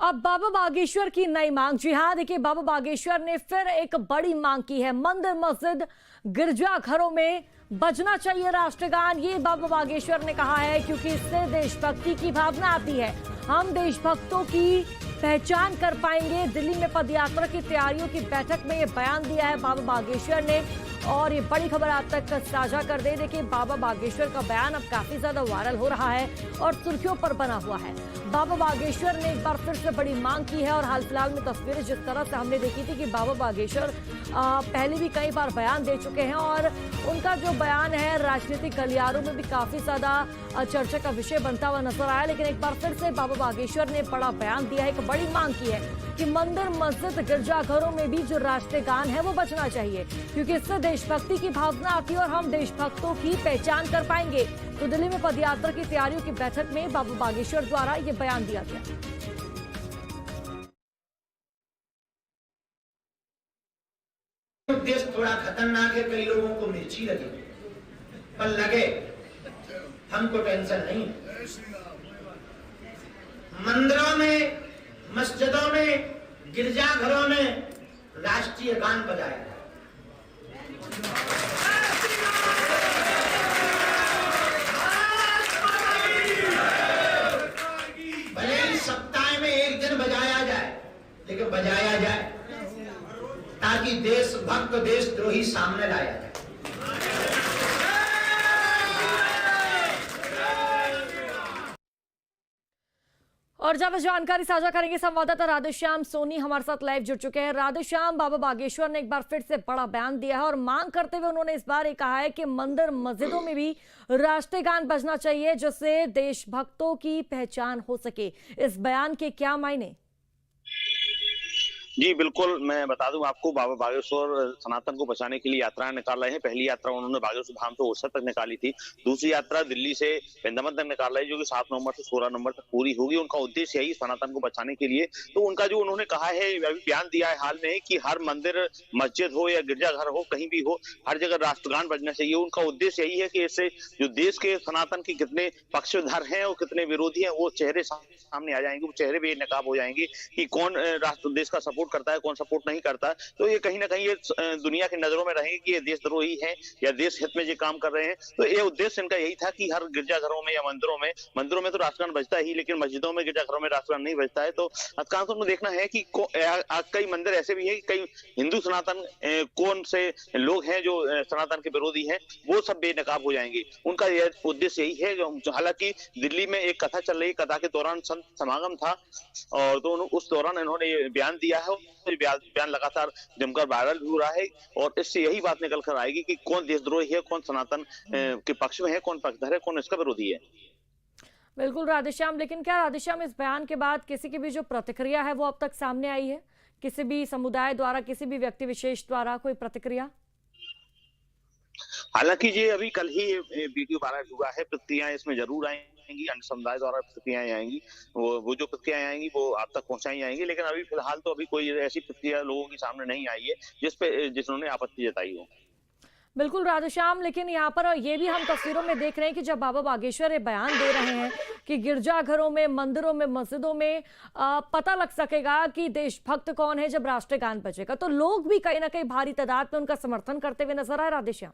अब बाबा बागेश्वर की नई मांग। जी हाँ, देखिए, बाबा बागेश्वर ने फिर एक बड़ी मांग की है। मंदिर, मस्जिद, गिरजाघरों में बजना चाहिए राष्ट्रगान। ये बाबा बागेश्वर ने कहा है क्योंकि इससे देशभक्ति की भावना आती है। हम देशभक्तों की पहचान कर पाएंगे। दिल्ली में पदयात्रा की तैयारियों की बैठक में ये बयान दिया है बाबा बागेश्वर ने, और ये बड़ी खबर आप तक साझा कर दे। देखिए, बाबा बागेश्वर का बयान अब काफी ज्यादा वायरल हो रहा है और सुर्खियों पर बना हुआ है। बाबा बागेश्वर ने एक बार फिर से बड़ी मांग की है और हाल फिलहाल में तस्वीरें जिस तरह से हमने देखी थी कि बाबा बागेश्वर पहले भी कई बार बयान दे चुके हैं और उनका जो बयान है राजनीतिक गलियारों में भी काफी ज्यादा चर्चा का विषय बनता हुआ नजर आया। लेकिन एक बार फिर से बाबा बागेश्वर ने बड़ा बयान दिया है, एक बड़ी मांग की है कि मंदिर, मस्जिद, गिरजाघरों में भी जो राष्ट्रीय गान है वो बजना चाहिए क्योंकि इससे देशभक्ति की भावना आती है और हम देशभक्तों की पहचान कर पाएंगे। तो दिल्ली में पदयात्रा की तैयारियों की बैठक में बाबा बागेश्वर द्वारा ये बयान दिया गया। देश थोड़ा खतरनाक है, कई लोगों को मिर्ची लगी, पर लगे, हमको टेंशन नहीं। मंदिरों में, मस्जिदों में, गिरजाघरों में राष्ट्रीय गान बजाया। भले ही सप्ताह में एक दिन बजाया जाए, लेकिन बजाया जाए ताकि देशभक्त, देशद्रोही सामने लाया जाए। और जब जानकारी साझा करेंगे संवाददाता राधेश्याम सोनी हमारे साथ लाइव जुड़ चुके हैं। राधेश्याम, बाबा बागेश्वर ने एक बार फिर से बड़ा बयान दिया है और मांग करते हुए उन्होंने इस बार ये कहा है कि मंदिर, मस्जिदों में भी राष्ट्रीय गान बजना चाहिए जिससे देशभक्तों की पहचान हो सके। इस बयान के क्या मायने? जी बिल्कुल, मैं बता दूं आपको, बाबा बागेश्वर सनातन को बचाने के लिए यात्राएं निकाल रहे हैं। पहली यात्रा उन्होंने बागेश्वर धाम से ओरछा तक निकाली थी। दूसरी यात्रा दिल्ली से वृंदावन तक निकाल रही है, जो कि 7 नवंबर से 16 नवंबर तक पूरी होगी। उनका उद्देश्य यही सनातन को बचाने के लिए। तो उनका जो उन्होंने कहा है, अभी बयान दिया है हाल में कि हर मंदिर, मस्जिद हो या गिरजाघर हो, कहीं भी हो, हर जगह राष्ट्रगान बजना चाहिए। उनका उद्देश्य यही है कि इससे जो देश के सनातन के कितने पक्षधर हैं और कितने विरोधी हैं वो चेहरे सामने आ जाएंगे, वो चेहरे बेनकाब हो जाएंगे कि कौन राष्ट्र देश का सपोर्ट करता है, कौन सपोर्ट नहीं करता। तो ये कहीं ना कहीं ये दुनिया की नजरों में रहेंगे कि ये देशद्रोही हैं या देश हित में ये काम कर रहे हैं। तो ये उद्देश्य इनका यही था कि हर गिरजाघरों में या मंदिरों में तो राष्ट्रगान बजता ही, लेकिन मस्जिदों में, गिरजाघरों में राष्ट्रगान नहीं बजता है। तो अधिकांशों को देखना है कि कई मंदिर ऐसे भी है कि कई हिंदू सनातन कौन से लोग हैं जो सनातन के विरोधी हैं, वो सब बेनकाब हो जाएंगे। उनका यह उद्देश्य यही है। हालांकि दिल्ली में एक कथा चल रही, कथा के दौरान संत समागम था और तो उस दौरान इन्होंने बयान दिया है। बयान लगातार जमकर वायरल हो रहा है और इससे यही बात निकल कर आएगी कि कौन देशद्रोही है, कौन सनातन के पक्ष में है, कौन पक्षधर है, कौन इसका विरोधी है। बिल्कुल राधेश्याम, लेकिन क्या राधेश्याम, इस बयान के बाद किसी की भी जो प्रतिक्रिया है वो अब तक सामने आई है? किसी भी समुदाय द्वारा, किसी भी व्यक्ति विशेष द्वारा कोई प्रतिक्रिया? हालांकि ये अभी कल ही वीडियो वायरल हुआ है, प्रतिक्रियाएं इसमें जरूर आएंगी, अन्य समुदाय द्वारा प्रतिक्रियाएं आएंगी, वो जो प्रतिक्रियाएं आएंगी वो आप तक पहुंचाई जाएंगी। लेकिन अभी फिलहाल तो अभी कोई ऐसी प्रतिक्रिया लोगों के सामने नहीं आई है जिन्होंने आपत्ति जताई हो। बिल्कुल राधेश्याम, लेकिन यहाँ पर ये भी हम तस्वीरों में देख रहे हैं कि जब बाबा बागेश्वर ये बयान दे रहे हैं कि गिरजाघरों में, मंदिरों में, मस्जिदों में पता लग सकेगा कि देशभक्त कौन है जब राष्ट्रीय गान बजेगा, तो लोग भी कहीं ना कहीं भारी तादाद में उनका समर्थन करते हुए नजर आए। राधेश्याम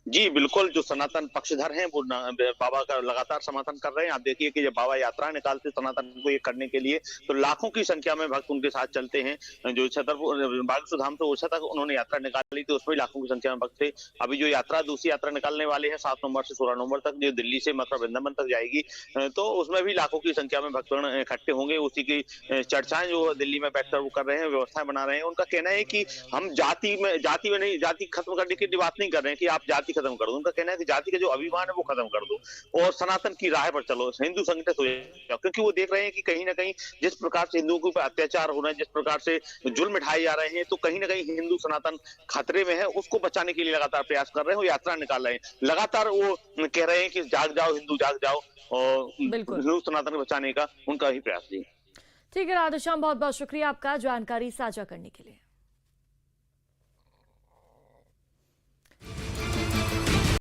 जी बिल्कुल, जो सनातन पक्षधर हैं वो बाबा का लगातार समर्थन कर रहे हैं। आप देखिए कि जब बाबा यात्रा निकालते सनातन को ये करने के लिए, तो लाखों की संख्या में भक्त उनके साथ चलते हैं। जो छतरपुर बागेश्वर धाम से ओरछा तक उन्होंने यात्रा निकाली थी, उसमें लाखों की संख्या में भक्त थे। अभी जो दूसरी यात्रा निकालने वाले हैं 7 नवंबर से 16 नवंबर तक, जो दिल्ली से मतलब वृंदावन तक जाएगी, तो उसमें भी लाखों की संख्या में भक्तगण इकट्ठे होंगे। उसी की चर्चाएं जो दिल्ली में बैठकर वो कर रहे हैं, व्यवस्थाएं बना रहे हैं। उनका कहना है कि हम जाति में नहीं, जाति खत्म करने की बात नहीं कर रहे हैं कि आप जाति खत्म कर दो। उनका कहना है कि जाति का जो अभिमान है वो खत्म कर दो और सनातन की राह पर चलो, हिंदू संगठित हो जाओ। क्योंकि वो देख रहे हैं कि कहीं ना कहीं जिस प्रकार से हिंदुओं के ऊपर अत्याचार हो रहे हैं, जिस प्रकार से जुल्म ढाए जा रहे हैं, तो कहीं ना कहीं हिंदू सनातन खतरे में है। उसको बचाने के लिए लगातार प्रयास कर रहे हैं, वो यात्रा निकाल रहे हैं। लगातार वो कह रहे हैं कि जाग जाओ हिंदू, जाग जाओ, और हिंदू सनातन को बचाने का उनका ही प्रयास। जी ठीक है राधेश्याम, बहुत बहुत शुक्रिया आपका जानकारी साझा करने के लिए।